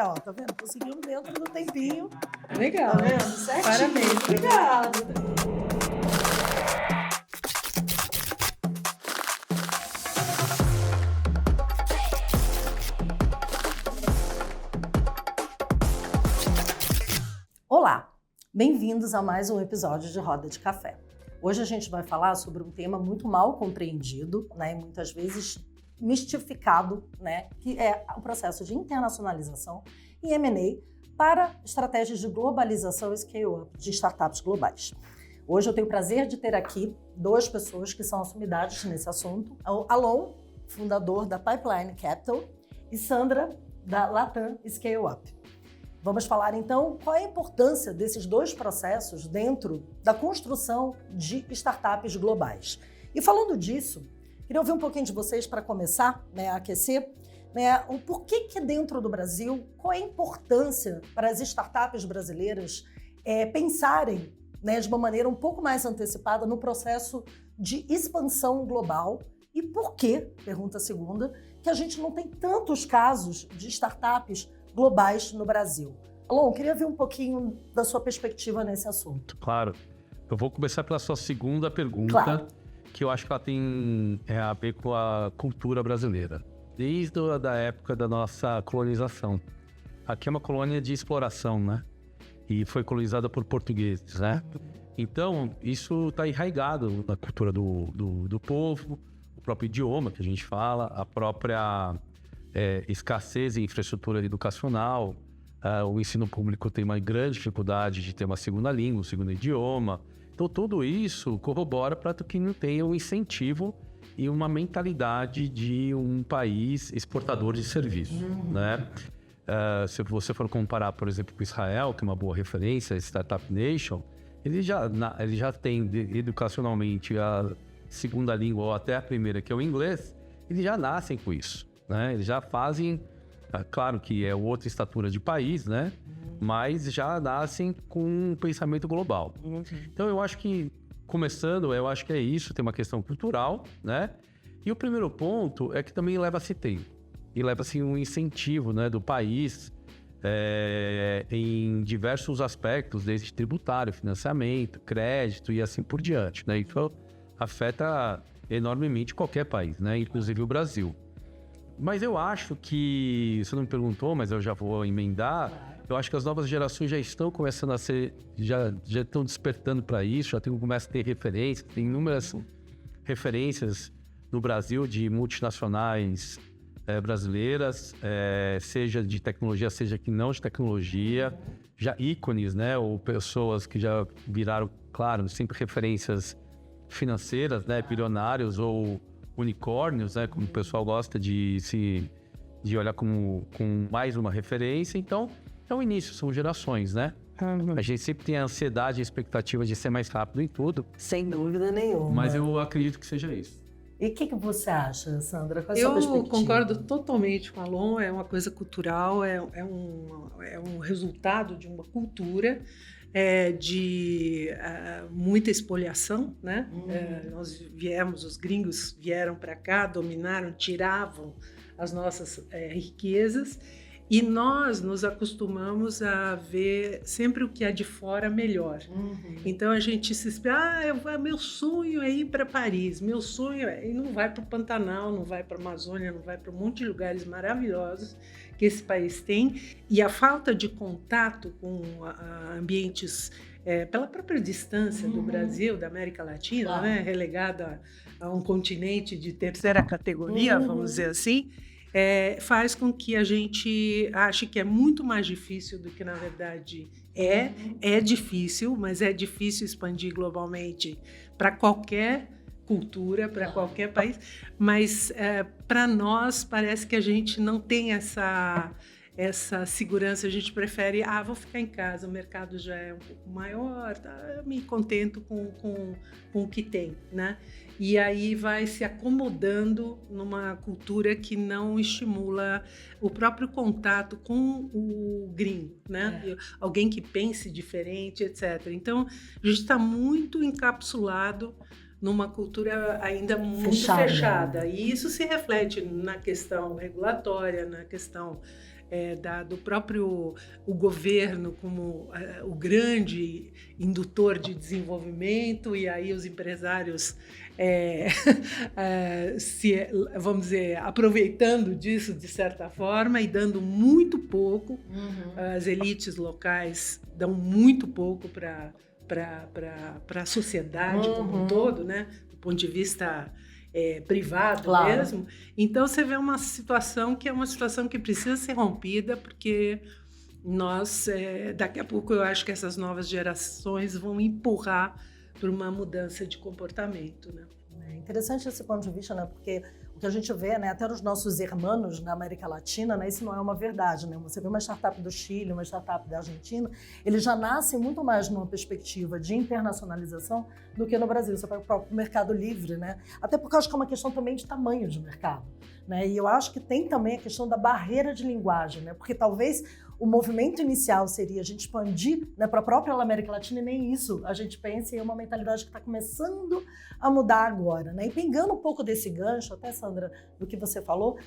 ó, tá vendo? Conseguimos dentro do tempinho. Legal. Tá vendo? Certinho. Parabéns. Obrigada. Olá, bem-vindos a mais um episódio de Roda de Café. Hoje a gente vai falar sobre um tema muito mal compreendido, né, e muitas vezes mistificado, né, que é o processo de internacionalização e M&A para estratégias de globalização e scale-up de startups globais. Hoje eu tenho o prazer de ter aqui duas pessoas que são sumidades nesse assunto. Alon, fundador da Pipeline Capital, e Sandra, da Latam Scale-up. Vamos falar então qual é a importância desses dois processos dentro da construção de startups globais. E falando disso, queria ouvir um pouquinho de vocês para começar, né, a aquecer, né, o porquê que dentro do Brasil, qual é a importância para as startups brasileiras pensarem, né, de uma maneira um pouco mais antecipada no processo de expansão global e por que, pergunta segunda, que a gente não tem tantos casos de startups globais no Brasil. Alon, queria ver um pouquinho da sua perspectiva nesse assunto. Claro. Eu vou começar pela sua segunda pergunta, Claro. que eu acho que ela tem a ver com a cultura brasileira. Desde a época da nossa colonização. Aqui é uma colônia de exploração, né? E foi colonizada por portugueses, né? Então, isso está enraizado na cultura do povo, o próprio idioma que a gente fala, a própria escassez em infraestrutura educacional. O ensino público tem uma grande dificuldade de ter uma segunda língua, um segundo idioma. Então, tudo isso corrobora para que não tenha um incentivo e uma mentalidade de um país exportador de serviços, né? Se você for comparar, por exemplo, com Israel, que é uma boa referência, Startup Nation, ele já tem educacionalmente a segunda língua ou até a primeira, que é o inglês, eles já nascem com isso, né? Eles já fazem, claro que é outra estatura de país, né? Mas já nascem com um pensamento global. Então, eu acho que, começando, eu acho que é isso, tem uma questão cultural, né? E o primeiro ponto é que também leva-se tempo. E leva-se um incentivo, né, do país em diversos aspectos, desde tributário, financiamento, crédito e assim por diante, né? Isso afeta enormemente qualquer país, né? Inclusive o Brasil. Mas eu acho que, você não me perguntou, mas eu já vou emendar, eu acho que as novas gerações já estão começando a ser, já estão despertando para isso, começam a ter referências, tem inúmeras referências no Brasil de multinacionais brasileiras, seja de tecnologia, seja que não de tecnologia, já ícones, né, ou pessoas que já viraram, claro, sempre referências financeiras, né, bilionários ou unicórnios, né, como o pessoal gosta de olhar com mais uma referência. Então, é o início, são gerações, né? A gente sempre tem a ansiedade e a expectativa de ser mais rápido em tudo. Sem dúvida nenhuma. Mas eu acredito que seja isso. E o que você acha, Sandra? Qual é a sua perspectiva? Eu concordo totalmente com a Alon, é uma coisa cultural, é um resultado de uma cultura, de muita espoliação, né? Os gringos vieram para cá, dominaram, tiravam as nossas riquezas, e nós nos acostumamos a ver sempre o que é de fora melhor. Então a gente se espera, meu sonho é ir para Paris, meu sonho é... E não vai para o Pantanal, não vai para a Amazônia, não vai para um monte de lugares maravilhosos que esse país tem. E a falta de contato com ambientes, pela própria distância do Brasil, da América Latina, claro, né, relegada a um continente de terceira categoria, vamos dizer assim, faz com que a gente ache que é muito mais difícil do que, na verdade, é difícil, mas é difícil expandir globalmente para qualquer cultura, para qualquer país, mas para nós parece que a gente não tem essa segurança, a gente prefere, vou ficar em casa, o mercado já é um pouco maior, eu me contento com o que tem, né? E aí vai se acomodando numa cultura que não estimula o próprio contato com o gringo, né? Alguém que pense diferente, etc. Então, a gente está muito encapsulado numa cultura ainda muito fechada. E isso se reflete na questão regulatória, na questão do próprio o governo como o grande indutor de desenvolvimento, e aí os empresários vamos dizer, aproveitando disso de certa forma e dando muito pouco. As elites locais dão muito pouco para a sociedade como um todo, né? Do ponto de vista privado, claro, mesmo. Então você vê uma situação que é uma situação que precisa ser rompida, porque nós, daqui a pouco, eu acho que essas novas gerações vão empurrar para uma mudança de comportamento, né? É interessante esse ponto de vista, né? Porque o que a gente vê, né, até nos nossos irmãos na América Latina, né, isso não é uma verdade, né? Você vê uma startup do Chile, uma startup da Argentina, eles já nascem muito mais numa perspectiva de internacionalização do que no Brasil. Você pega o próprio mercado livre, né? Até porque eu acho que é uma questão também de tamanho de mercado, né? E eu acho que tem também a questão da barreira de linguagem, né? Porque talvez o movimento inicial seria a gente expandir, né, para a própria América Latina, e nem isso a gente pensa, e é uma mentalidade que está começando a mudar agora, né? E pegando um pouco desse gancho, até, Sandra, do que você falou,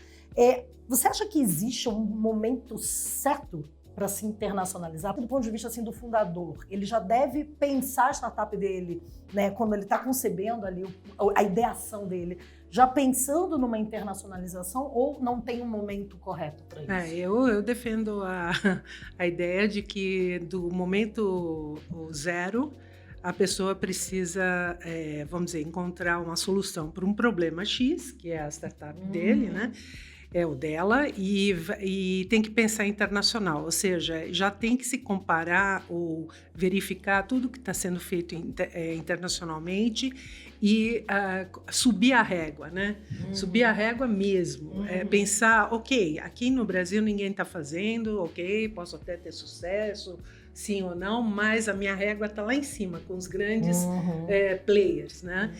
você acha que existe um momento certo para se internacionalizar? Do ponto de vista assim, do fundador, ele já deve pensar a startup dele, né, quando ele está concebendo ali a ideação dele, já pensando numa internacionalização, ou não tem um momento correto para isso? Eu defendo a ideia de que do momento zero a pessoa precisa, vamos dizer, encontrar uma solução para um problema X, que é a startup dele, né? É o dela, e tem que pensar internacional, ou seja, já tem que se comparar ou verificar tudo que está sendo feito internacionalmente e subir a régua, né? Subir a régua mesmo, pensar, ok, aqui no Brasil ninguém está fazendo, ok, posso até ter sucesso, sim ou não, mas a minha régua está lá em cima, com os grandes players, né?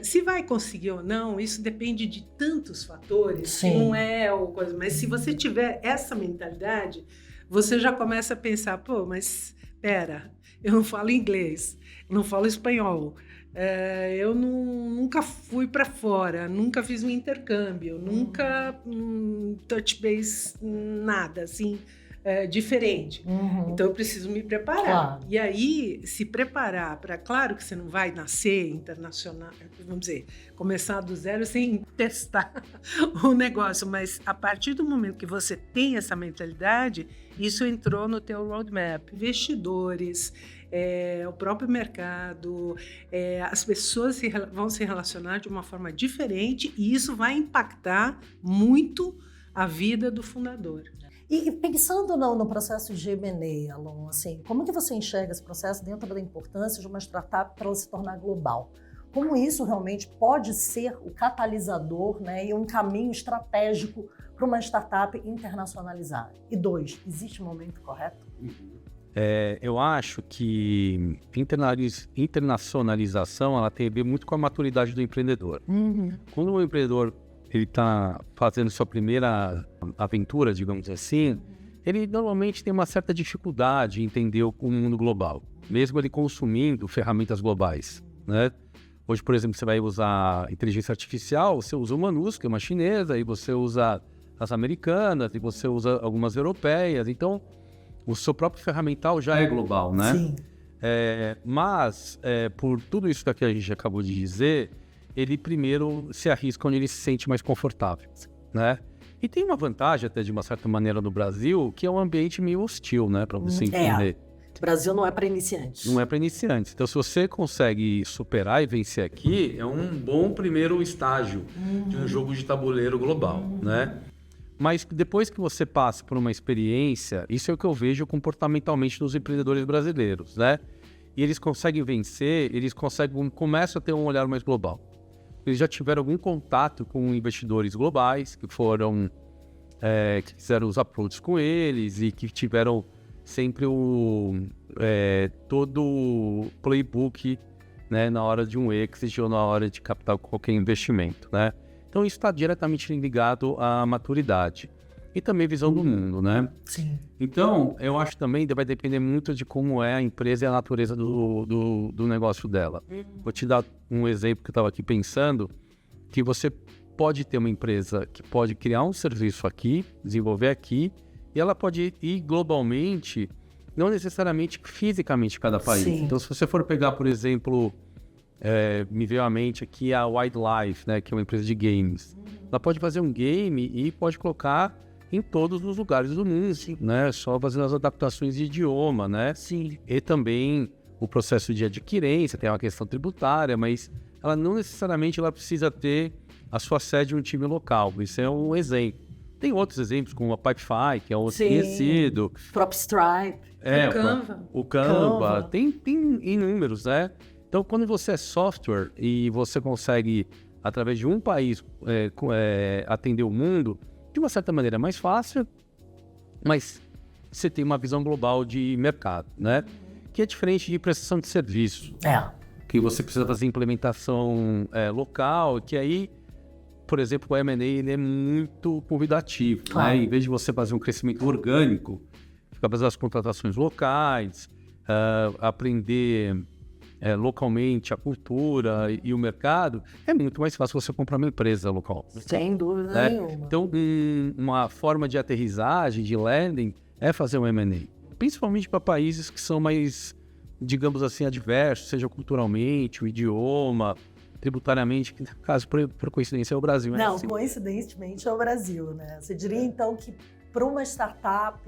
Se vai conseguir ou não, isso depende de tantos fatores, sim, que não é o coisa. Mas se você tiver essa mentalidade, você já começa a pensar, pô, mas espera, eu não falo inglês, não falo espanhol, eu nunca fui para fora, nunca fiz um intercâmbio, nunca touch base, nada, assim, diferente. Então eu preciso me preparar. Claro. E aí, se preparar para... Claro que você não vai nascer internacional, vamos dizer, começar do zero sem testar o negócio, mas a partir do momento que você tem essa mentalidade, isso entrou no teu roadmap. Investidores, o próprio mercado, as pessoas vão se relacionar de uma forma diferente, e isso vai impactar muito a vida do fundador. E pensando no processo de M&A, Alon, assim, como que você enxerga esse processo dentro da importância de uma startup para ela se tornar global? Como isso realmente pode ser o catalisador, né, e um caminho estratégico para uma startup internacionalizar? E 2, existe um momento correto? Eu acho que internacionalização ela tem a ver muito com a maturidade do empreendedor. Quando o empreendedor ele está fazendo sua primeira aventura, digamos assim, ele normalmente tem uma certa dificuldade em entender o mundo global, mesmo ele consumindo ferramentas globais, né? Hoje, por exemplo, você vai usar inteligência artificial, você usa uma NUS, que é uma chinesa, e você usa as americanas, e você usa algumas europeias, então o seu próprio ferramental já é global, né? Sim. Mas, por tudo isso que a gente acabou de dizer, ele primeiro se arrisca onde ele se sente mais confortável, né? E tem uma vantagem até de uma certa maneira no Brasil, que é um ambiente meio hostil, né? Para você entender. O Brasil não é para iniciantes. Não é para iniciantes. Então, se você consegue superar e vencer aqui, é um bom primeiro estágio de um jogo de tabuleiro global, né? Mas depois que você passa por uma experiência, isso é o que eu vejo comportamentalmente nos empreendedores brasileiros, né? E eles conseguem vencer, começam a ter um olhar mais global. Eles já tiveram algum contato com investidores globais, que que fizeram os approaches com eles e que tiveram sempre todo o playbook, né, na hora de um exit ou na hora de captar qualquer investimento, né? Então isso está diretamente ligado à maturidade e também visão do mundo, né? Sim. Então, eu acho também que vai depender muito de como é a empresa e a natureza do negócio dela. Vou te dar um exemplo que eu estava aqui pensando, que você pode ter uma empresa que pode criar um serviço aqui, desenvolver aqui E ela pode ir globalmente, não necessariamente fisicamente em cada país. Sim. Então, se você for pegar, por exemplo, me veio à mente aqui a Wildlife, né, que é uma empresa de games. Ela pode fazer um game e pode colocar em todos os lugares do mundo, né? Só fazendo as adaptações de idioma, né? Sim. E também o processo de adquirência, tem uma questão tributária, mas ela não necessariamente ela precisa ter a sua sede em um time local. Isso é um exemplo. Tem outros exemplos, como a Pipefy, que é outro conhecido. O próprio Stripe. O Canva. O Canva. Tem inúmeros, né? Então, quando você é software e você consegue, através de um país, atender o mundo, de uma certa maneira é mais fácil, mas você tem uma visão global de mercado, né? Que é diferente de prestação de serviço. Que você precisa fazer implementação local, que aí, por exemplo, o M&A ele é muito convidativo, né? Em vez de você fazer um crescimento orgânico, ficar fazendo as contratações locais, aprender localmente a cultura e o mercado, é muito mais fácil você comprar uma empresa local. Sem dúvida nenhuma. Então, uma forma de aterrissagem, de landing, é fazer um M&A. Principalmente para países que são mais, digamos assim, adversos, seja culturalmente, o idioma, tributariamente, que no caso, por coincidência, é o Brasil. Não, coincidentemente é o Brasil, né? Você diria, então, que para uma startup,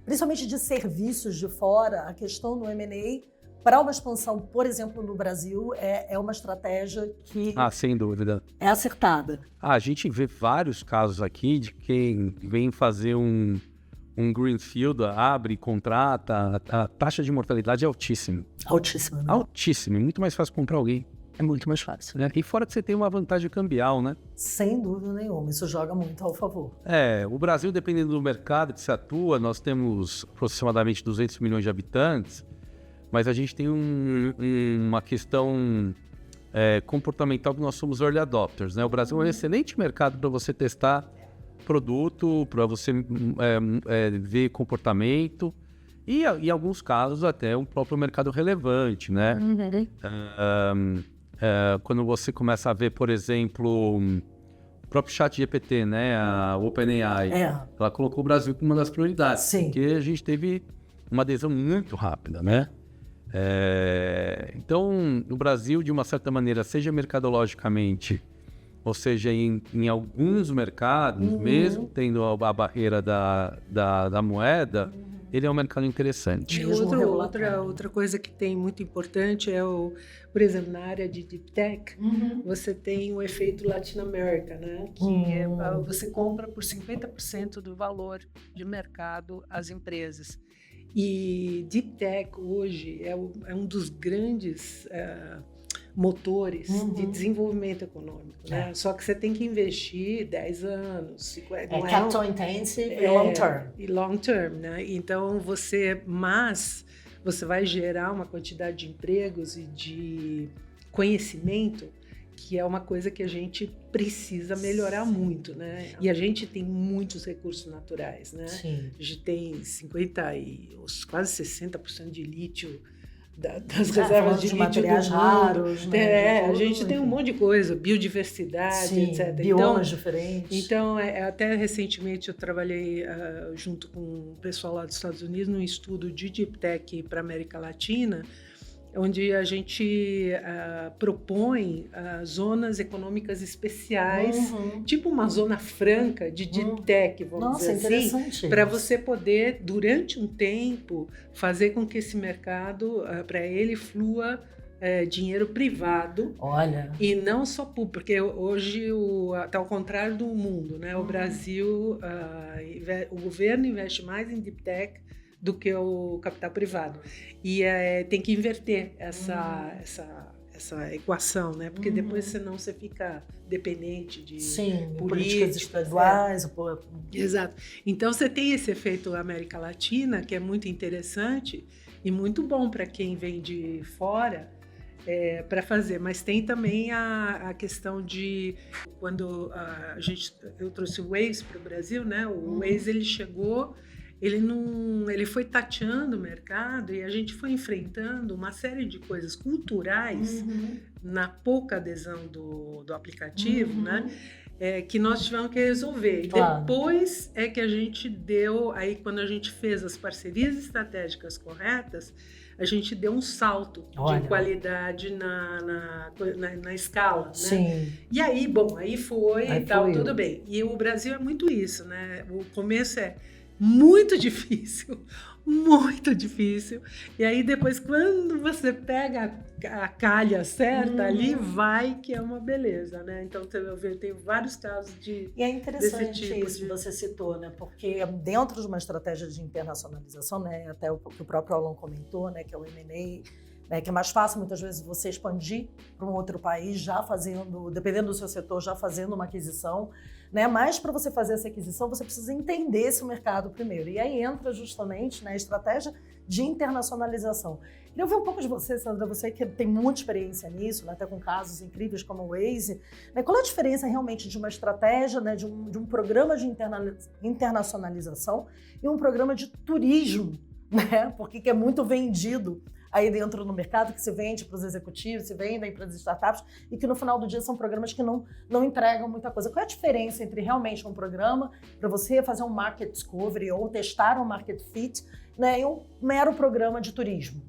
principalmente de serviços de fora, a questão do M&A, para uma expansão, por exemplo, no Brasil, é uma estratégia que sem dúvida. É acertada. A gente vê vários casos aqui de quem vem fazer um greenfield, abre e contrata, a taxa de mortalidade é altíssima. Altíssima, né? Altíssima, é muito mais fácil comprar alguém. É muito mais fácil. E fora que você tem uma vantagem cambial, né? Sem dúvida nenhuma, isso joga muito ao favor. O Brasil, dependendo do mercado que se atua, nós temos aproximadamente 200 milhões de habitantes, mas a gente tem uma questão comportamental que nós somos early adopters, né? O Brasil é um excelente mercado para você testar produto, para você ver comportamento e, em alguns casos, até um próprio mercado relevante, né? Quando você começa a ver, por exemplo, o próprio ChatGPT, né? A OpenAI, ela colocou o Brasil como uma das prioridades. Sim. Porque a gente teve uma adesão muito rápida, né? Então, no Brasil, de uma certa maneira, seja mercadologicamente, ou seja, em alguns mercados, mesmo tendo a barreira da moeda, ele é um mercado interessante. Outra coisa que tem muito importante por exemplo, na área de Deep Tech, você tem o efeito Latin America, né? Que você compra por 50% do valor de mercado as empresas. E Deep Tech hoje é um dos grandes motores de desenvolvimento econômico, né? Só que você tem que investir 10 anos, 50... capital intensive e long term. E long term, né? Então, você vai gerar uma quantidade de empregos e de conhecimento que é uma coisa que a gente precisa melhorar muito, né? E a gente tem muitos recursos naturais, né? Sim. A gente tem quase 60% de lítio das reservas de lítio materiais raros, né? A gente tem um monte de coisa, biodiversidade, etc. Biomas diferentes. Então, até recentemente eu trabalhei junto com o pessoal lá dos Estados Unidos num estudo de Deep Tech para a América Latina, onde a gente propõe zonas econômicas especiais, tipo uma zona franca de Deep Tech, vamos dizer assim, para você poder, durante um tempo, fazer com que esse mercado, para ele, flua dinheiro privado. Olha. E não só público, porque hoje está ao contrário do mundo, né? O Brasil, o governo investe mais em Deep Tech do que o capital privado. E tem que inverter essa equação, né? Porque depois, senão, você fica dependente de políticas estaduais. Exato. Então, você tem esse efeito América Latina, que é muito interessante e muito bom para quem vem de fora para fazer. Mas tem também a questão de... Quando eu trouxe o Waze para o Brasil, né? O Waze, ele chegou... Ele foi tateando o mercado e a gente foi enfrentando uma série de coisas culturais na pouca adesão do aplicativo, né? que nós tivemos que resolver. Claro. Depois é que a gente deu, aí quando a gente fez as parcerias estratégicas corretas, a gente deu um salto de qualidade na escala, né? Sim. E aí, bom, aí foi Aí e tal, foi. tudo bem. E o Brasil é muito isso, né? O começo é muito difícil, muito difícil. E aí depois, quando você pega a calha certa, ali vai que é uma beleza, né? Então eu tenho vários casos de... E é interessante desse tipo isso que você citou, né? Porque dentro de uma estratégia de internacionalização, né? Até o que o próprio Alan comentou, né? Que é o M&A, né, que é mais fácil muitas vezes você expandir para um outro país, já fazendo, dependendo do seu setor, já fazendo uma aquisição, né? Mas para você fazer essa aquisição, você precisa entender esse mercado primeiro. E aí entra justamente, né, a estratégia de internacionalização. Queria ouvir um pouco de você, Sandra, você que tem muita experiência nisso, né, até com casos incríveis como o Waze, né? Qual é a diferença realmente de uma estratégia, né, de um programa de internacionalização e um programa de turismo, né? Porque que é muito vendido aí dentro do mercado, que se vende para os executivos, se vendem para as startups, e que no final do dia são programas que não entregam muita coisa. Qual é a diferença entre realmente um programa para você fazer um market discovery ou testar um market fit, né, e um mero programa de turismo?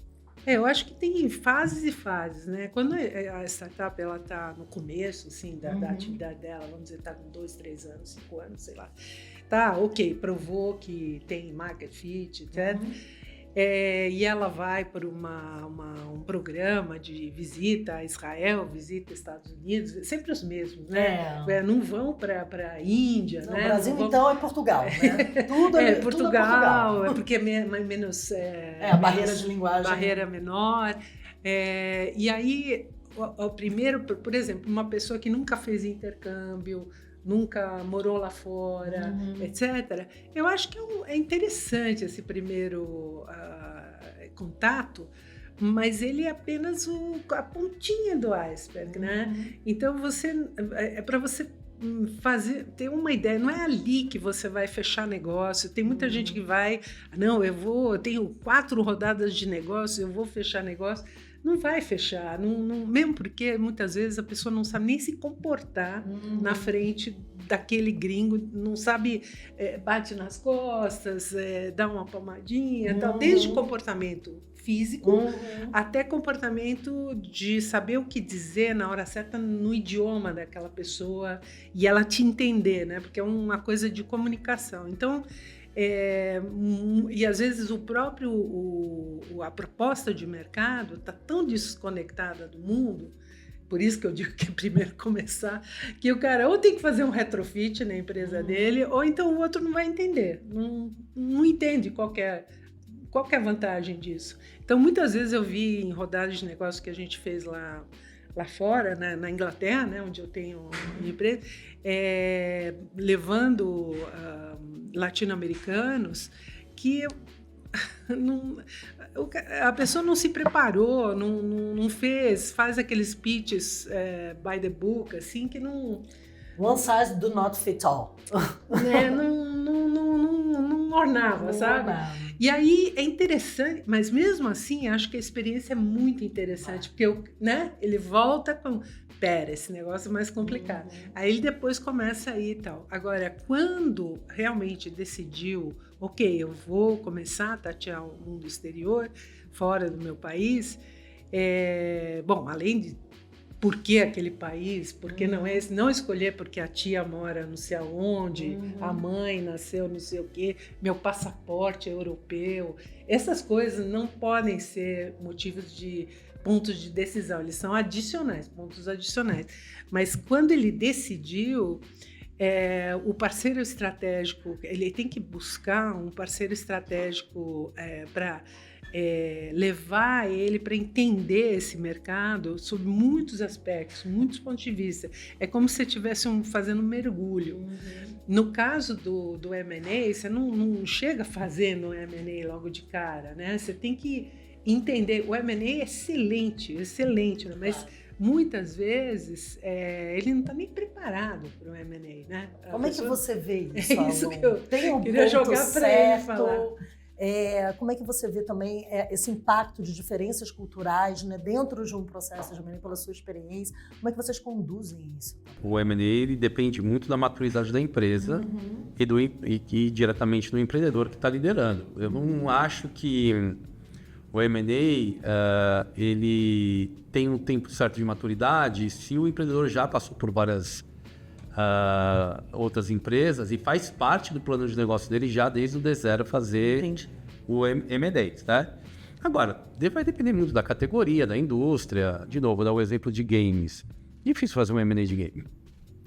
Eu acho que tem fases e fases, né? Quando a startup ela está no começo, assim, da atividade dela, vamos dizer, está com 2, 3 anos, 5 anos, sei lá. Tá, ok, provou que tem market fit, etc. E ela vai para um programa de visita a Israel, visita aos Estados Unidos, sempre os mesmos, né? Não vão para a Índia, no né? O Brasil, então, é Portugal, né? Tudo é Portugal, Portugal, é porque é menos... a barreira de linguagem. Barreira menor. E aí, o primeiro, por exemplo, uma pessoa que nunca fez intercâmbio, nunca morou lá fora, etc. Eu acho que é interessante esse primeiro contato, mas ele é apenas a pontinha do iceberg, né? Então, é para você ter uma ideia, não é ali que você vai fechar negócio. Tem muita gente que vai, não, eu tenho 4 rodadas de negócio, eu vou fechar negócio. Não vai fechar, mesmo porque muitas vezes a pessoa não sabe nem se comportar na frente daquele gringo, não sabe, bate nas costas, dá uma palmadinha, tal, desde o comportamento físico até comportamento de saber o que dizer na hora certa no idioma daquela pessoa e ela te entender, né? Porque é uma coisa de comunicação. Então, e às vezes a proposta de mercado está tão desconectada do mundo, por isso que eu digo que é primeiro começar, que o cara ou tem que fazer um retrofit na empresa dele, ou então o outro não vai entender, não entende qual que é a vantagem disso. Então, muitas vezes eu vi em rodadas de negócio que a gente fez lá fora, né, na Inglaterra, né, onde eu tenho minha empresa, levando latino-americanos que a pessoa não se preparou, não faz aqueles pitches by the book, assim, que não... One size do not fit all. Não ornava, sabe? E aí é interessante, mas mesmo assim, acho que a experiência é muito interessante, porque ele volta com... Pera, esse negócio é mais complicado. Aí ele depois começa a ir e tal. Agora, quando realmente decidiu, ok, eu vou começar a tatear o mundo exterior, fora do meu país, bom, além de por que aquele país, por que não escolher porque a tia mora não sei aonde, a mãe nasceu não sei o quê, meu passaporte é europeu, essas coisas não podem ser motivos de pontos de decisão, eles são adicionais, pontos adicionais. Mas quando ele decidiu, o parceiro estratégico, ele tem que buscar um parceiro estratégico para levar ele para entender esse mercado sob muitos aspectos, muitos pontos de vista. É como se você estivesse fazendo um mergulho. No caso do M&A, você não chega fazendo M&A logo de cara, né? Você tem que entender. O M&A é excelente, né? Mas muitas vezes ele não está nem preparado para o M&A, né? Como é que você vê isso, isso Alon? que eu Tem um queria ponto jogar para ele falar. Como é que você vê também esse impacto de diferenças culturais, né, dentro de um processo de M&A, pela sua experiência? Como é que vocês conduzem isso? O M&A ele depende muito da maturidade da empresa e diretamente do empreendedor que está liderando. Eu não acho que o M&A ele tem um tempo certo de maturidade se o empreendedor já passou por várias outras empresas e faz parte do plano de negócio dele já desde o D0 fazer o M&A, né? Agora, vai depender muito da categoria, da indústria. De novo, vou dar o exemplo de games. Difícil fazer um M&A de game,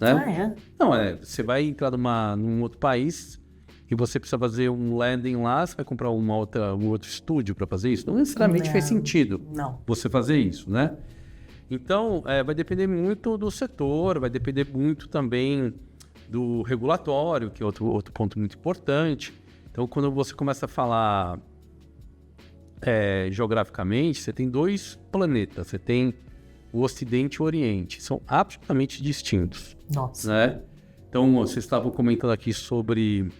né? Não, você vai entrar num outro país e você precisa fazer um landing lá, você vai comprar um outro estúdio para fazer isso. Não necessariamente faz sentido você fazer isso, né? Então, vai depender muito do setor, vai depender muito também do regulatório, que é outro ponto muito importante. Então, quando você começa a falar geograficamente, você tem 2 planetas. Você tem o Ocidente e o Oriente. São absolutamente distintos. Nossa. Né? Então, vocês estavam comentando aqui sobre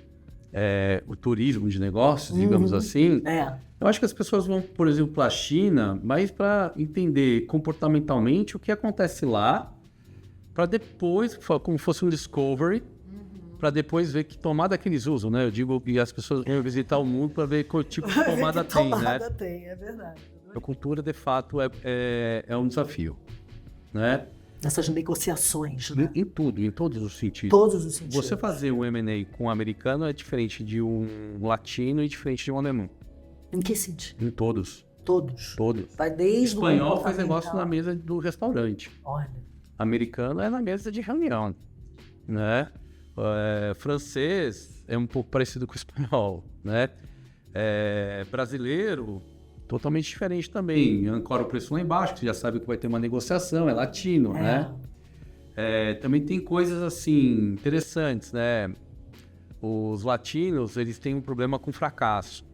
o turismo de negócios, digamos assim. Eu acho que as pessoas vão, por exemplo, para a China, mais para entender comportamentalmente o que acontece lá, para depois, como fosse um discovery, para depois ver que tomada que eles usam, né? Eu digo que as pessoas vão visitar o mundo para ver qual tipo de tomada tem, né? Tem, é verdade. A cultura, de fato, é um desafio, né? Nessas negociações, né? Em tudo, em todos os sentidos. Todos os sentidos. Você fazer um M&A com um americano é diferente de um latino e diferente de um alemão. Em que sentido? Em todos. Todos. Vai desde o espanhol faz negócio na mesa do restaurante. Olha. Americano é na mesa de reunião, né? Francês é um pouco parecido com o espanhol, né? Brasileiro, totalmente diferente também. Ancora o preço lá embaixo, que você já sabe que vai ter uma negociação, é latino, né? Também tem coisas assim interessantes, né? Os latinos, eles têm um problema com fracasso.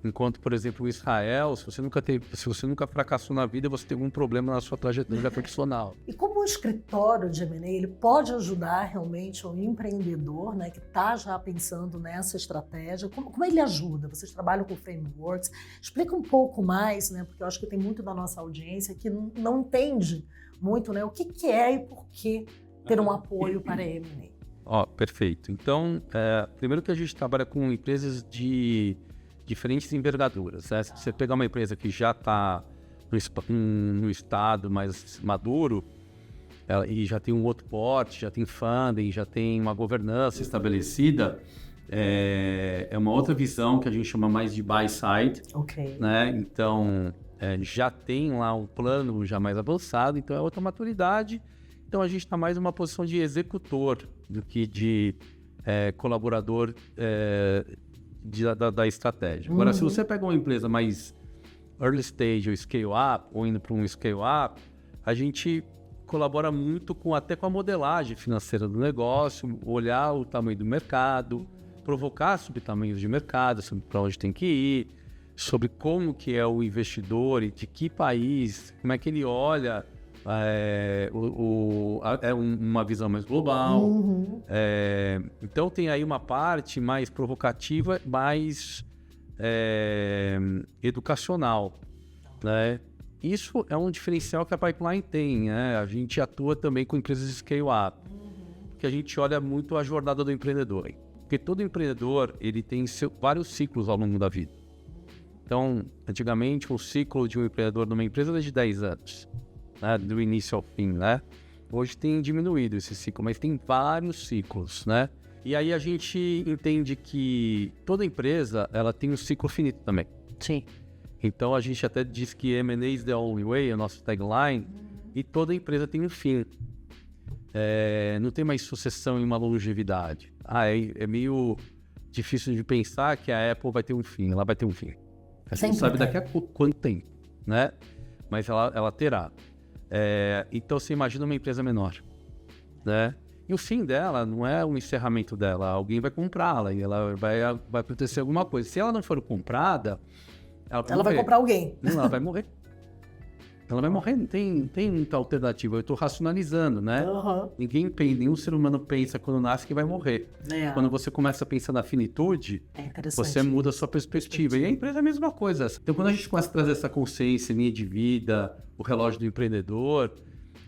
Enquanto, por exemplo, o Israel, se você nunca fracassou na vida, você tem algum problema na sua trajetória profissional. E como um escritório de M&A, ele pode ajudar realmente o empreendedor, né, que está já pensando nessa estratégia? Como ele ajuda? Vocês trabalham com frameworks? Explica um pouco mais, né, porque eu acho que tem muito da nossa audiência que não entende muito, né, o que é e por que ter um apoio para a M&A. Perfeito. Então, primeiro que a gente trabalha com empresas de diferentes envergaduras. Se você pegar uma empresa que já está no estado mais maduro e já tem um outro porte, já tem funding, já tem uma governança estabelecida, é uma outra visão que a gente chama mais de buy side. Né? Então, já tem lá um plano já mais avançado, então é outra maturidade. Então, a gente está mais numa posição de executor do que de colaborador da estratégia. Agora, se você pega uma empresa mais early stage ou scale up, ou indo para um scale up, a gente colabora muito até com a modelagem financeira do negócio, olhar o tamanho do mercado, provocar sobre tamanhos de mercado, sobre para onde tem que ir, sobre como que é o investidor e de que país, como é que ele olha uma visão mais global. Então tem aí uma parte mais provocativa, mais educacional, né? Isso é um diferencial que a Pipeline tem, né? A gente atua também com empresas de scale-up, que a gente olha muito a jornada do empreendedor. Porque todo empreendedor ele tem vários ciclos ao longo da vida. Então, antigamente, o ciclo de um empreendedor numa empresa era de 10 anos. Né, do início ao fim, né? Hoje tem diminuído esse ciclo, mas tem vários ciclos, né? E aí a gente entende que toda empresa, ela tem um ciclo finito também. Sim. Então a gente até diz que M&A is the only way, é o nosso tagline, e toda empresa tem um fim. Não tem mais sucessão em uma longevidade. É meio difícil de pensar que a Apple vai ter um fim, ela vai ter um fim. A gente não sabe daqui a quanto tempo, né? Mas ela terá. Então você imagina uma empresa menor, né? E o fim dela não é o encerramento dela, alguém vai comprá-la e ela vai acontecer alguma coisa. Se ela não for comprada, ela vai comprar alguém. Não, ela vai morrer. Ela vai morrer, não tem muita alternativa. Eu estou racionalizando, né? Nenhum ser humano pensa quando nasce que vai morrer. Quando você começa a pensar na finitude, você muda a sua perspectiva. E a empresa é a mesma coisa. Então, quando a gente começa a trazer essa consciência, linha de vida, o relógio do empreendedor,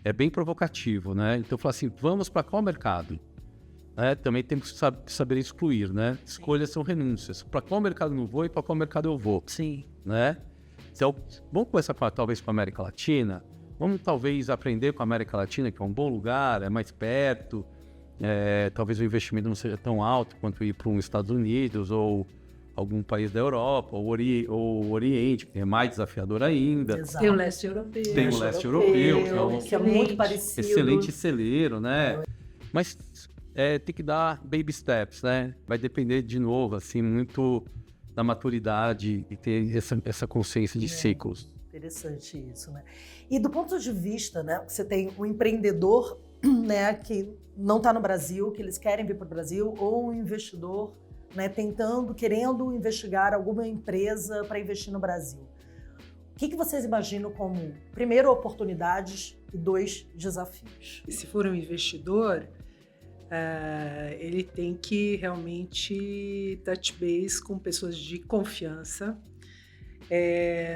é bem provocativo, né? Então, eu falo assim, vamos para qual mercado? Também temos que saber excluir, né? Escolhas são renúncias. Para qual mercado eu não vou e para qual mercado eu vou? Sim. Né? Então, vamos começar talvez com a América Latina, vamos talvez aprender com a América Latina, que é um bom lugar, é mais perto, talvez o investimento não seja tão alto quanto ir para os Estados Unidos ou algum país da Europa, ou o Oriente, que é mais desafiador ainda. Exato. Tem o leste europeu. Tem o leste europeu, que é muito parecido. Excelente celeiro, né? Mas tem que dar baby steps, né? Vai depender, de novo, assim, muito da maturidade e ter essa consciência de ciclos. Interessante isso, né? E do ponto de vista, né, você tem um empreendedor, né, que não está no Brasil, que eles querem vir para o Brasil, ou um investidor, né, querendo investigar alguma empresa para investir no Brasil. O que vocês imaginam como, primeiro, oportunidades e 2, desafios? Se for um investidor, ele tem que realmente touch base com pessoas de confiança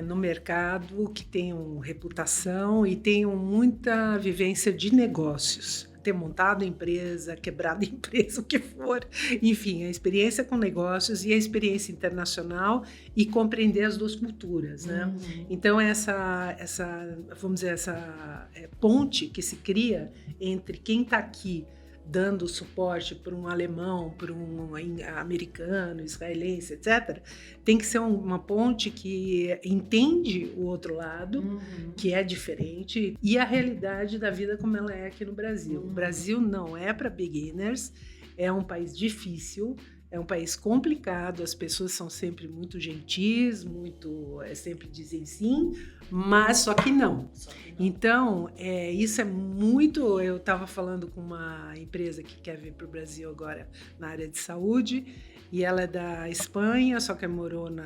no mercado, que tenham reputação e tenham muita vivência de negócios. Ter montado empresa, quebrado empresa, o que for. Enfim, a experiência com negócios e a experiência internacional e compreender as duas culturas, né? Então, essa ponte que se cria entre quem está aqui dando suporte para um alemão, para um americano, israelense, etc., tem que ser uma ponte que entende o outro lado, que é diferente, e a realidade da vida como ela é aqui no Brasil. O Brasil não é para beginners, é um país difícil, é um país complicado, as pessoas são sempre muito gentis, sempre dizem sim, mas só que não. Então, isso é muito... Eu estava falando com uma empresa que quer vir para o Brasil agora na área de saúde, e ela é da Espanha, só que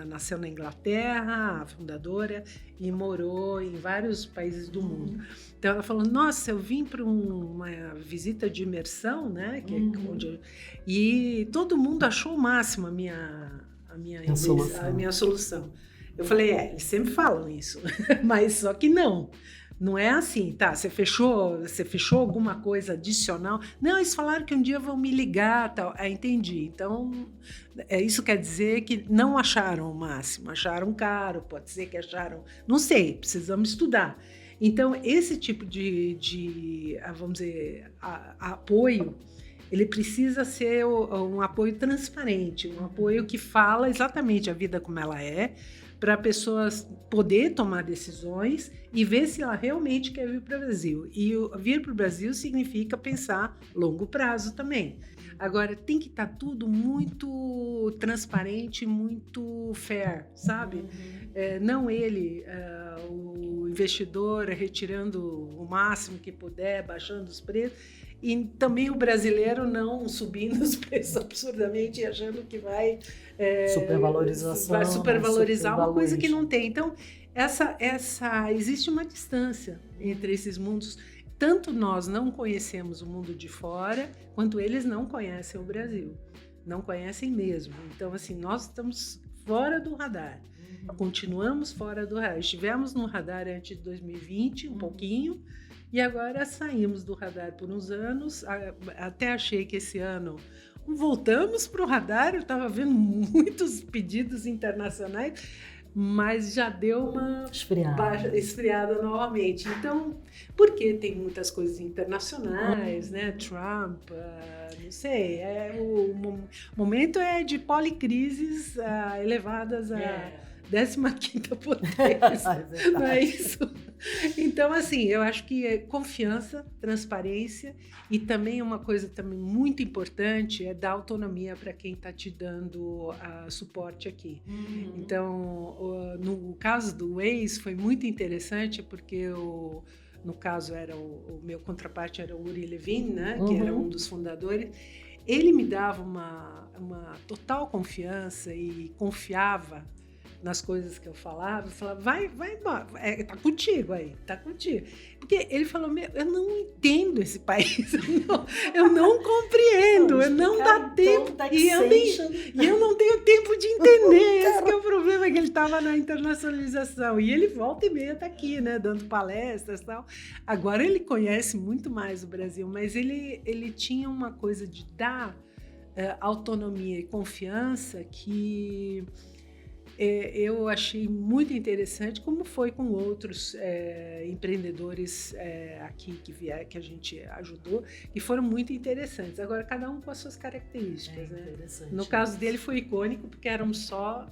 nasceu na Inglaterra, a fundadora, e morou em vários países do mundo. Então ela falou, nossa, eu vim para uma visita de imersão, né? Que é e todo mundo achou o máximo a minha solução. Eu falei, eles sempre falam isso, mas só que não. Não é assim, tá? Você fechou alguma coisa adicional? Não, eles falaram que um dia vão me ligar, tal. Entendi. Então, isso quer dizer que não acharam o máximo, acharam caro, pode ser que acharam, não sei, precisamos estudar. Então, esse tipo de vamos dizer, apoio, ele precisa ser um apoio transparente, um apoio que fala exatamente a vida como ela é, para a pessoa poder tomar decisões e ver se ela realmente quer vir para o Brasil. E vir para o Brasil significa pensar longo prazo também. Agora, tem que estar tudo muito transparente, muito fair, sabe? Não o investidor retirando o máximo que puder, baixando os preços, e também o brasileiro não subindo os preços absurdamente e achando que vai supervalorizar uma coisa que não tem. Então, existe uma distância entre esses mundos. Tanto nós não conhecemos o mundo de fora, quanto eles não conhecem o Brasil. Não conhecem mesmo. Então, assim, nós estamos fora do radar. Continuamos fora do radar. Estivemos no radar antes de 2020, um pouquinho, e agora saímos do radar por uns anos. Até achei que esse ano voltamos para o radar. Eu estava vendo muitos pedidos internacionais, mas já deu uma esfriada novamente. Então, porque tem muitas coisas internacionais, né? Trump, não sei. O momento é de policrises elevadas a 15ª potência. Não é isso? Então, assim, eu acho que é confiança, transparência, e também uma coisa também muito importante é dar autonomia para quem está te dando suporte aqui. Então, no caso do Waze foi muito interessante porque no caso o meu contraparte era o Uri Levin, né, que era um dos fundadores. Ele me dava uma total confiança e confiava nas coisas que eu falava vai embora, tá contigo aí, tá contigo. Porque ele falou, eu não entendo esse país, eu não compreendo, não dá tempo, e eu não tenho tempo de entender, esse que é o problema, que ele estava na internacionalização, e ele volta e meia tá aqui, né, dando palestras e tal. Agora ele conhece muito mais o Brasil, mas ele tinha uma coisa de dar autonomia e confiança que eu achei muito interessante, como foi com outros empreendedores aqui que a gente ajudou, e foram muito interessantes. Agora, cada um com as suas características. Né? No caso dele foi icônico, porque só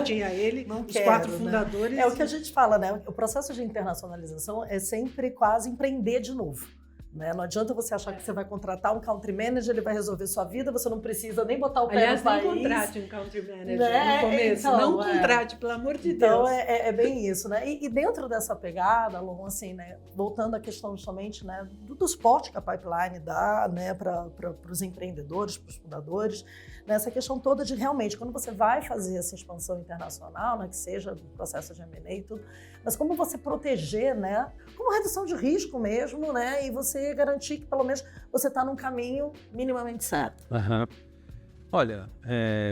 tinha ele, os 4 fundadores. É o que a gente fala, né? O processo de internacionalização é sempre quase empreender de novo. Né? Não adianta você achar que você vai contratar um country manager, ele vai resolver sua vida, você não precisa nem botar o pé no país. Nem contrate um country manager no começo, então, não contrate, pelo amor de Deus. Então é bem isso, né? E dentro dessa pegada, Alon, assim, né? Voltando à questão justamente, né, do suporte que a Pipeline dá, né, para os empreendedores, para os fundadores, né, essa questão toda de realmente, quando você vai fazer essa expansão internacional, né, que seja do processo de M&A e tudo, mas como você proteger, né, como redução de risco mesmo, né, e você garantir que pelo menos você está num caminho minimamente certo. Uhum. Olha,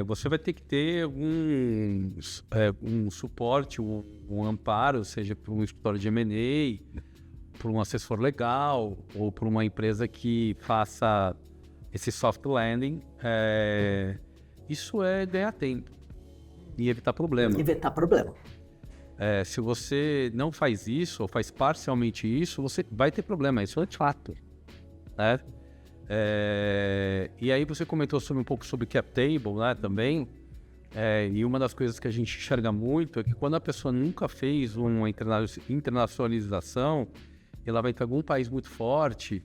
você vai ter que ter um suporte, um amparo, seja por um escritório de M&A, por um assessor legal ou por uma empresa que faça esse soft landing. Isso é ganhar tempo e evitar problema. Se você não faz isso ou faz parcialmente isso, você vai ter problema. Isso é fato. Né? E aí você comentou um pouco sobre cap table, né, também. E uma das coisas que a gente enxerga muito é que quando a pessoa nunca fez uma internacionalização, ela vai para algum país muito forte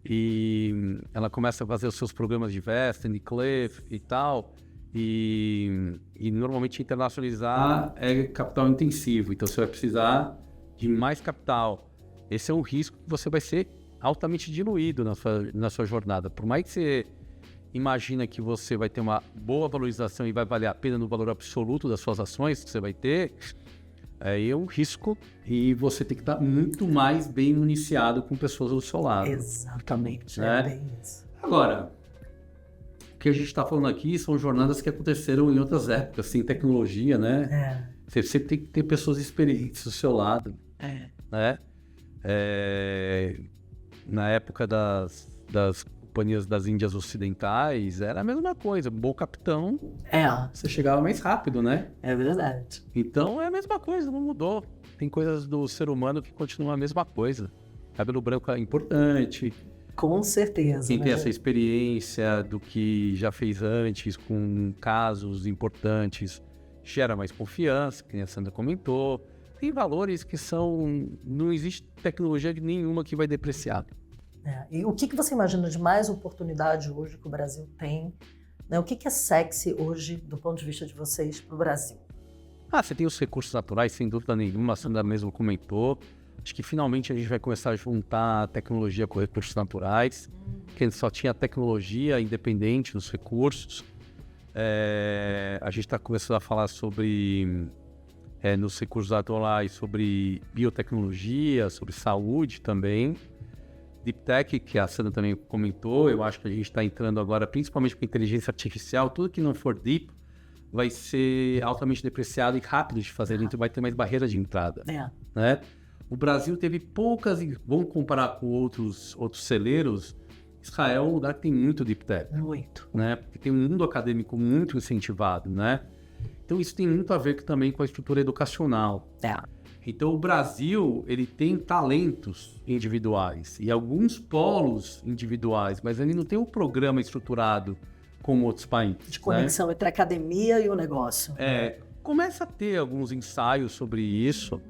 e ela começa a fazer os seus programas de vesting, cliff e tal. E normalmente internacionalizar é capital intensivo, então você vai precisar de mais capital. Esse é um risco que você vai ser altamente diluído na sua jornada. Por mais que você imagina que você vai ter uma boa valorização e vai valer a pena no valor absoluto das suas ações que você vai ter, é um risco e você tem que estar muito mais bem iniciado com pessoas do seu lado. Exatamente, né? É bem isso. Agora, o que a gente está falando aqui são jornadas que aconteceram em outras épocas, sem tecnologia, né? Você sempre tem que ter pessoas experientes do seu lado, né? Na época das companhias das Índias Ocidentais, era a mesma coisa. Bom capitão, você chegava mais rápido, né? É verdade. Então é a mesma coisa, não mudou. Tem coisas do ser humano que continuam a mesma coisa. Cabelo branco é importante. Com certeza. Quem tem essa experiência do que já fez antes com casos importantes gera mais confiança, que a Sandra comentou. Tem valores que não existe tecnologia nenhuma que vai depreciar. E o que você imagina de mais oportunidade hoje que o Brasil tem? Né? O que é sexy hoje, do ponto de vista de vocês, para o Brasil? Você tem os recursos naturais, sem dúvida nenhuma, a Sandra mesmo comentou. Acho que finalmente a gente vai começar a juntar a tecnologia com recursos naturais, que antes só tinha tecnologia independente dos recursos. A gente está começando a falar sobre, nos recursos naturais, sobre biotecnologia, sobre saúde também. Deep Tech, que a Sandra também comentou, eu acho que a gente está entrando agora, principalmente com inteligência artificial, tudo que não for deep vai ser altamente depreciado e rápido de fazer, então vai ter mais barreira de entrada. Né? O Brasil teve poucas, vamos comparar com outros celeiros, Israel é um lugar que tem muito Deep Tech. Muito. Né? Porque tem um mundo acadêmico muito incentivado, né? Então isso tem muito a ver também com a estrutura educacional. Então o Brasil, ele tem talentos individuais e alguns polos individuais, mas ele não tem um programa estruturado como outros países. De conexão entre a academia e o negócio. Começa a ter alguns ensaios sobre isso.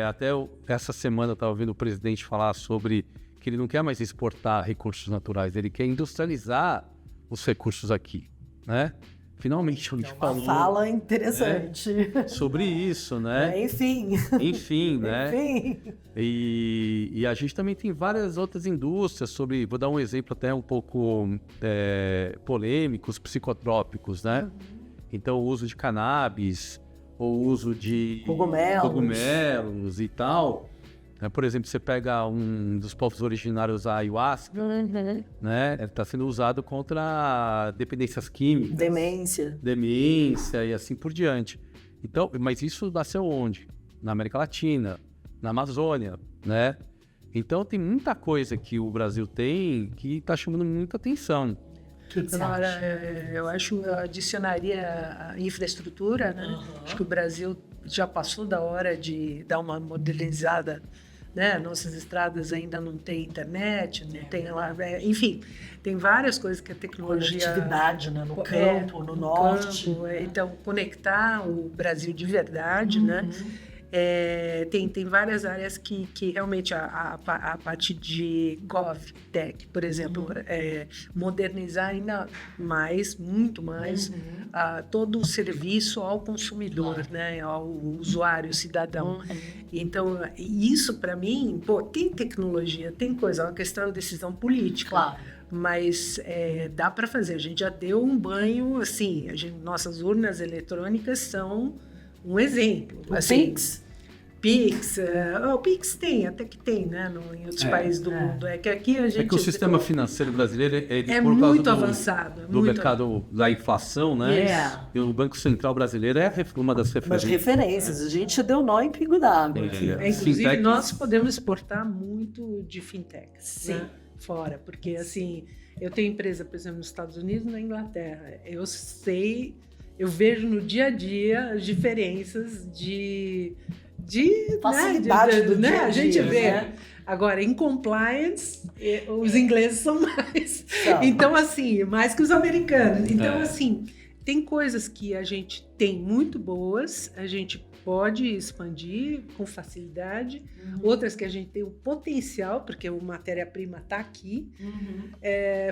Até essa semana eu estava ouvindo o presidente falar sobre que ele não quer mais exportar recursos naturais, ele quer industrializar os recursos aqui, né? Finalmente a gente falou... Uma fala interessante. Sobre isso, né? Enfim, né? E a gente também tem várias outras indústrias sobre... Vou dar um exemplo até um pouco polêmico, os psicotrópicos, né? Então, o uso de cannabis, o uso de cogumelos e tal. Por exemplo, você pega um dos povos originários, a ayahuasca, né? Está sendo usado contra dependências químicas. Demência e assim por diante. Então, mas isso nasceu onde? Na América Latina, na Amazônia, né? Então tem muita coisa que o Brasil tem que está chamando muita atenção. Eu acho que eu adicionaria a infraestrutura, né? Acho que o Brasil já passou da hora de dar uma modernizada, né? Nossas estradas ainda não têm internet, não tem lá, enfim, tem várias coisas que a tecnologia... Conectividade, né? No campo, no norte. Então, conectar o Brasil de verdade, né? Tem várias áreas que realmente a parte de GovTech, por exemplo, modernizar ainda mais, muito mais, todo o serviço ao consumidor, né, ao usuário, cidadão. Então, isso para mim, tem tecnologia, tem coisa, é uma questão de decisão política. Claro. Mas dá para fazer. A gente já deu um banho, assim, nossas urnas eletrônicas são um exemplo. Assim, Pix, o Pix até que tem, né, em outros países do mundo. É que aqui a gente... É que o sistema financeiro brasileiro é muito avançado. Do mercado da inflação, né? E o Banco Central brasileiro é uma das referências. Mas referências, a gente deu nó em pingo d'água. Inclusive, nós podemos exportar muito de fintechs, né, fora, porque assim, eu tenho empresa, por exemplo, nos Estados Unidos e na Inglaterra. Eu vejo no dia a dia as diferenças de facilidade do dia a dia, a gente vê. né? Agora, em compliance, os ingleses são mais. Então, assim, mais que os americanos. Então, assim, tem coisas que a gente tem muito boas, a gente pode expandir com facilidade, outras que a gente tem o potencial, porque a matéria-prima está aqui,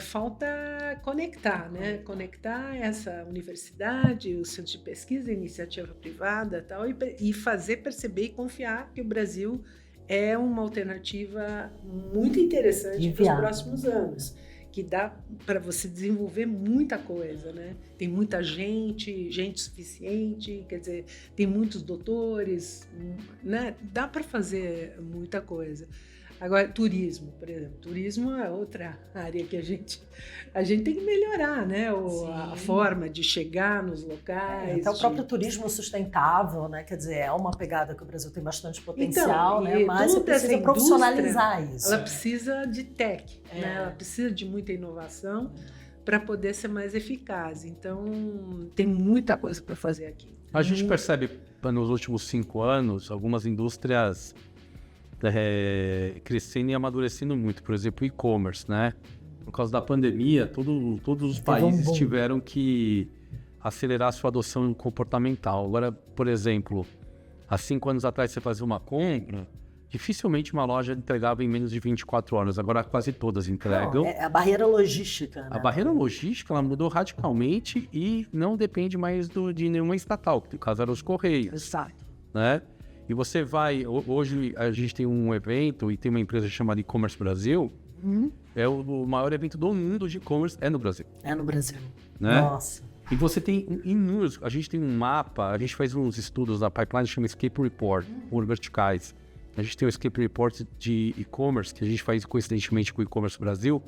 falta conectar, né? Conectar essa universidade, o centro de pesquisa, a iniciativa privada tal, e fazer perceber e confiar que o Brasil é uma alternativa muito interessante para os próximos anos, que dá para você desenvolver muita coisa, né? Tem muita gente suficiente, quer dizer, tem muitos doutores, né? Dá para fazer muita coisa. Agora, turismo, por exemplo. Turismo é outra área que a gente tem que melhorar, né? A forma de chegar nos locais. Até o próprio turismo sustentável, né? Quer dizer, é uma pegada que o Brasil tem bastante potencial, né? Mas você precisa profissionalizar isso. Ela precisa de tech, né? Ela precisa de muita inovação para poder ser mais eficaz. Então, tem muita coisa para fazer aqui. A gente percebe, nos últimos 5 anos, algumas indústrias crescendo e amadurecendo muito. Por exemplo, o e-commerce, né? Por causa da pandemia, todos os países tiveram que acelerar sua adoção comportamental. Agora, por exemplo, há 5 anos atrás você fazia uma compra, dificilmente uma loja entregava em menos de 24 horas. Agora quase todas entregam. É a barreira logística, né? A barreira logística, ela mudou radicalmente e não depende mais de nenhuma estatal, que no caso eram os Correios. Exato. Né? E você vai... Hoje a gente tem um evento e tem uma empresa chamada E-Commerce Brasil. É o maior evento do mundo de e-commerce, é no Brasil. É no Brasil. Né? Nossa. E você tem inúmeros... A gente tem um mapa, a gente faz uns estudos da pipeline que chama Escape Report, por verticais. A gente tem o Escape Report de e-commerce, que a gente faz coincidentemente com o E-Commerce Brasil,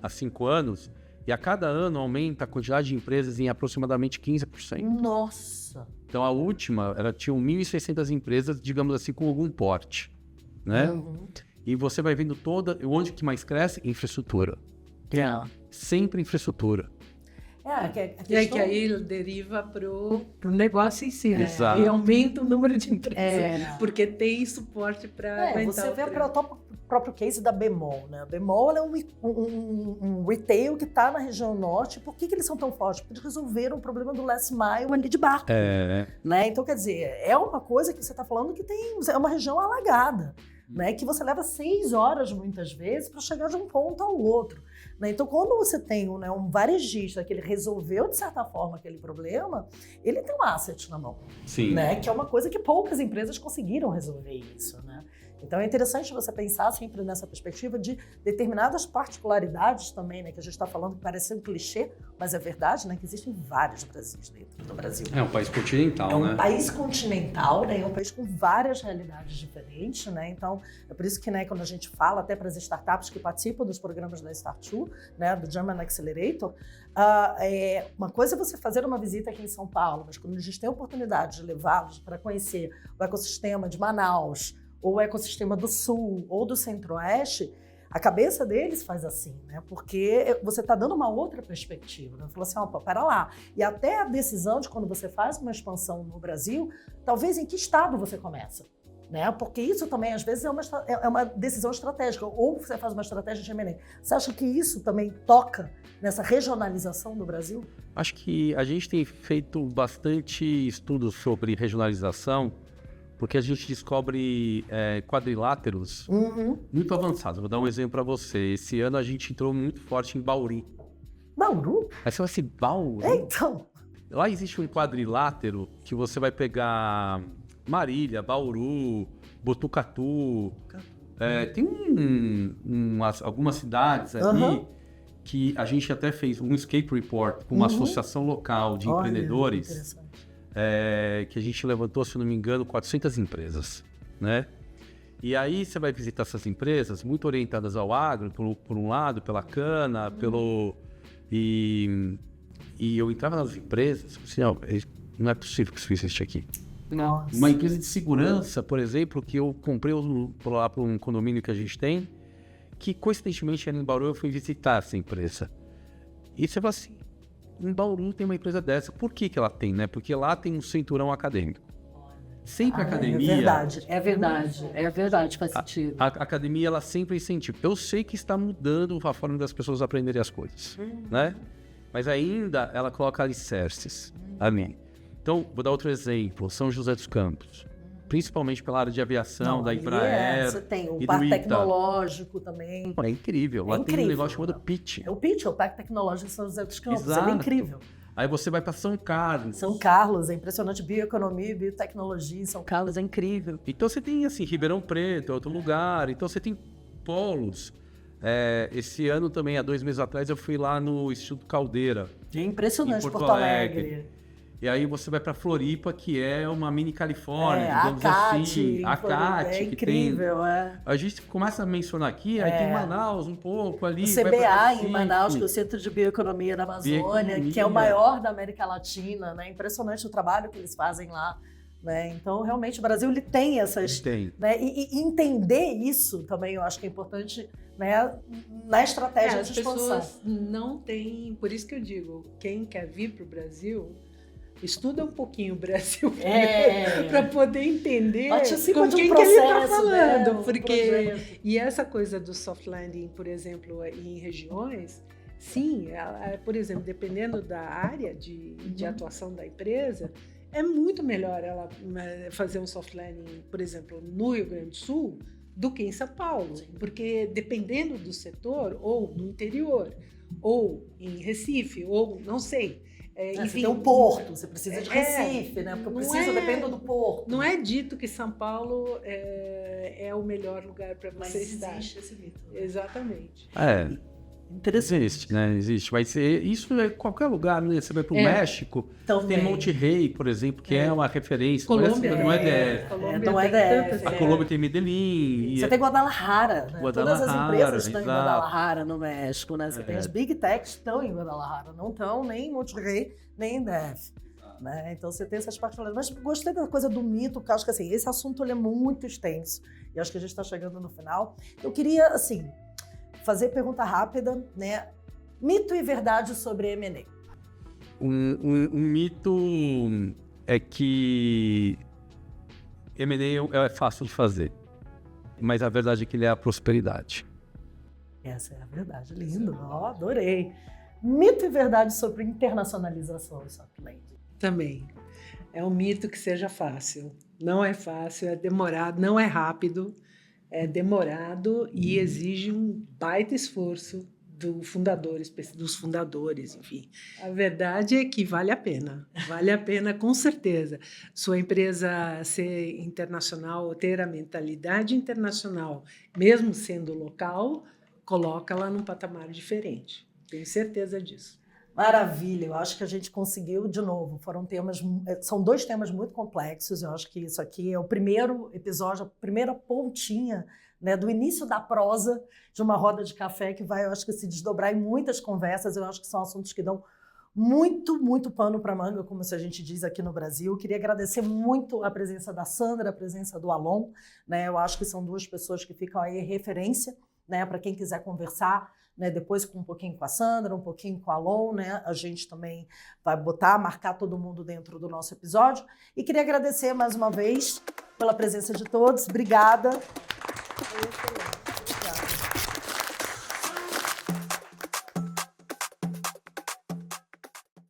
há 5 anos. E a cada ano aumenta a quantidade de empresas em aproximadamente 15%. Nossa! Então, a última, ela tinha 1.600 empresas, digamos assim, com algum porte, né? E você vai vendo onde que mais cresce? Infraestrutura. Sempre infraestrutura. E aí próprio pro negócio em si, né? Exato. E aumenta o número de empresas, porque tem suporte para você vê o próprio case da Bemol, né? A Bemol é um retail que está na região norte. Por que eles são tão fortes? Porque eles resolveram o problema do last mile ali de barco. Né? Então, quer dizer, é uma coisa que você está falando que é uma região alagada, né? Que você leva 6 horas, muitas vezes, para chegar de um ponto ao outro. Né? Então, quando você tem um varejista que ele resolveu, de certa forma, aquele problema, ele tem um asset na mão. Sim. Né? Que é uma coisa que poucas empresas conseguiram resolver isso, né? Então é interessante você pensar sempre nessa perspectiva de determinadas particularidades também, né? Que a gente está falando que parece um clichê, mas é verdade, né? Que existem vários Brasis dentro do Brasil. É um país continental, É um né? país continental, né? É um país com várias realidades diferentes, né? Então é por isso que, né, quando a gente fala até para as startups que participam dos programas da Start2, né, do German Accelerator, uma coisa é você fazer uma visita aqui em São Paulo, mas quando a gente tem a oportunidade de levá-los para conhecer o ecossistema de Manaus, ou o ecossistema do Sul, ou do Centro-Oeste, a cabeça deles faz assim, né? Porque você está dando uma outra perspectiva. Né? Falou assim, opa, pera lá. E até a decisão de quando você faz uma expansão no Brasil, talvez em que estado você começa. Né? Porque isso também, às vezes, é uma decisão estratégica. Ou você faz uma estratégia de M&A. Você acha que isso também toca nessa regionalização do Brasil? Acho que a gente tem feito bastante estudos sobre regionalização, porque a gente descobre quadriláteros muito avançados. Vou dar um exemplo para você. Esse ano a gente entrou muito forte em Bauru. Bauru? Aí você vai assim, Bauru? Então. Lá existe um quadrilátero que você vai pegar Marília, Bauru, Botucatu. Tem algumas cidades ali que a gente até fez um escape report com uma associação local de empreendedores. Que a gente levantou, se não me engano, 400 empresas, né? E aí você vai visitar essas empresas, muito orientadas ao agro, por um lado, pela cana, E eu entrava nas empresas, assim, não é possível que isso existe aqui. Nossa. Uma empresa de segurança, por exemplo, que eu comprei lá para um condomínio que a gente tem, que coincidentemente era em Bauru, eu fui visitar essa empresa. E você fala assim, em Bauru tem uma empresa dessa. Por que ela tem, né? Porque lá tem um cinturão acadêmico. Sempre a academia... É verdade, faz sentido. A academia, ela sempre incentiva. Eu sei que está mudando a forma das pessoas aprenderem as coisas, né? Mas ainda ela coloca alicerces ali. Então, vou dar outro exemplo. São José dos Campos. Principalmente pela área de aviação, da Embraer. Você tem o e Parque do ITA. Tecnológico também. É incrível. Lá tem um negócio chamado PIT. É o PIT, é o Parque Tecnológico de São José dos Campos. Exato. É incrível. Aí você vai para São Carlos. São Carlos, é impressionante. Bioeconomia e biotecnologia em São Carlos é incrível. Então você tem, assim, Ribeirão Preto, é outro lugar. Então você tem polos. Esse ano também, há 2 meses atrás, eu fui lá no Instituto Caldeira. É impressionante, em Porto Alegre. E aí você vai para Floripa, que é uma mini Califórnia, digamos a CAT, assim. A CAT, é incrível, A gente começa a mencionar aqui, aí tem Manaus um pouco ali. O CBA em Manaus, que é o Centro de Bioeconomia da Amazônia, que é o maior da América Latina, né? Impressionante o trabalho que eles fazem lá. Né? Então, realmente, o Brasil ele tem essas... Tem. Né? E entender isso também eu acho que é importante, né? Na estratégia de expansão. As pessoas não têm... Por isso que eu digo, quem quer vir para o Brasil... Estuda um pouquinho o Brasil para poder entender com quem que ele está falando. Né? Porque, e essa coisa do soft landing, por exemplo, em regiões, sim, por exemplo, dependendo da área de atuação da empresa, é muito melhor ela fazer um soft landing, por exemplo, no Rio Grande do Sul, do que em São Paulo. Porque dependendo do setor, ou no interior, ou em Recife, ou não sei... enfim, você tem um porto, você precisa de Recife, né? Porque eu preciso, dependo do porto. Não é dito que São Paulo é o melhor lugar para você estar. Existe esse mito. Né? Exatamente. Interessante. Existe, né? Existe. Vai ser isso em qualquer lugar, né? Você vai para o México, também. Tem Monte Rey, por exemplo, que é uma referência. Colômbia não é DF. Não é DF. A Colômbia tem Medellín. Você tem Guadalajara, né? Todas as empresas estão exato. em Guadalajara, no México, né? Você tem as Big Techs estão em Guadalajara, não estão nem em Monte Rey, nem em DF. Né? Então você tem essas particularidades. Mas gostei da coisa do mito, porque eu acho que assim, esse assunto ele é muito extenso. E acho que a gente está chegando no final. Eu queria, assim, fazer pergunta rápida, né? Mito e verdade sobre M&A. Um mito é que M&A é fácil de fazer, mas a verdade é que ele é a prosperidade. Essa é a verdade. Lindo. Adorei. Mito e verdade sobre internacionalização, soft landing. Também. É um mito que seja fácil. Não é fácil, é demorado, não é rápido, é demorado e exige um baita esforço dos fundadores, enfim. A verdade é que vale a pena com certeza. Sua empresa ser internacional, ter a mentalidade internacional, mesmo sendo local, coloca ela num patamar diferente. Tenho certeza disso. Maravilha, eu acho que a gente conseguiu de novo. São 2 temas muito complexos. Eu acho que isso aqui é o primeiro episódio, a primeira pontinha, né, do início da prosa de uma roda de café que vai, eu acho que, se desdobrar em muitas conversas. Eu acho que são assuntos que dão muito pano para manga, como a gente diz aqui no Brasil. Queria agradecer muito a presença da Sandra, a presença do Alon, né? Eu acho que são 2 pessoas que ficam aí referência, né, para quem quiser conversar, né, depois um pouquinho com a Sandra, um pouquinho com a Alon, né? A gente também vai marcar todo mundo dentro do nosso episódio. E queria agradecer mais uma vez pela presença de todos. Obrigada.